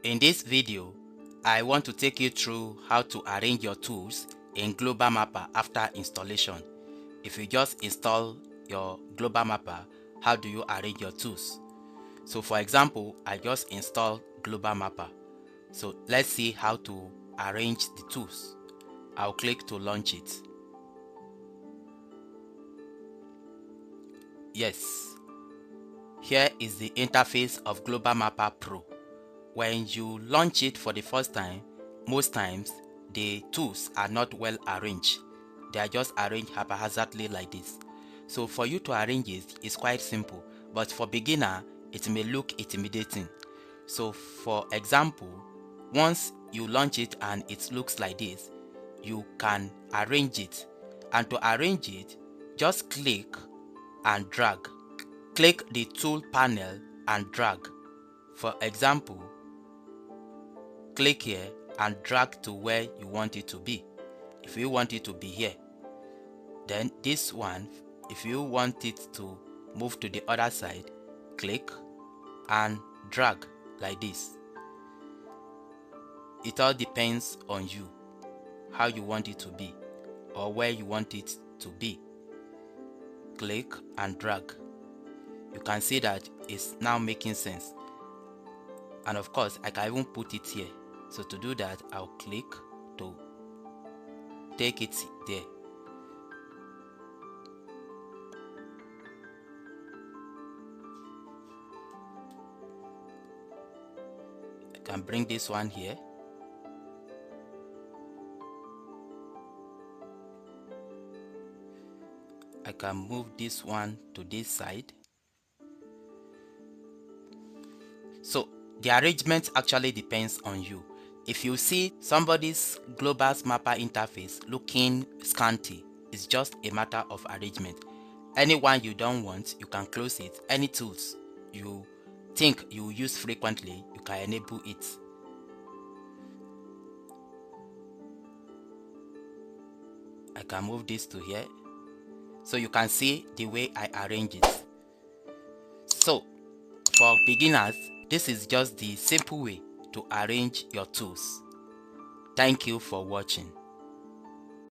In this video, I want to take you through how to arrange your tools in Global Mapper after installation. If you just install your Global Mapper, how do you arrange your tools? So for example, I just installed Global Mapper. So let's see how to arrange the tools. I'll click to launch it. Yes, here is the interface of Global Mapper Pro. When you launch it for the first time, most times the tools are not well arranged. They are just arranged haphazardly like this. So for you to arrange it is quite simple, but for beginner it may look intimidating. So for example, once you launch it and it looks like this, you can arrange it. And to arrange it, just click and drag. Click the tool panel and drag. For example, click here and drag to where you want it to be. If you want it to be here, then this one, if you want it to move to the other side, click and drag like this. It all depends on you, how you want it to be or where you want it to be. Click and drag. You can see that it's now making sense. And of course, I can even put it here. So to do that, I'll click to take it there. I can bring this one here. I can move this one to this side. So the arrangement actually depends on you. If you see somebody's Global Mapper interface looking scanty, it's just a matter of arrangement. Anyone you don't want, you can close it. Any tools you think you use frequently, you can enable it. I can move this to here. So you can see the way I arrange it. So for beginners, this is just the simple way to arrange your tools. Thank you for watching.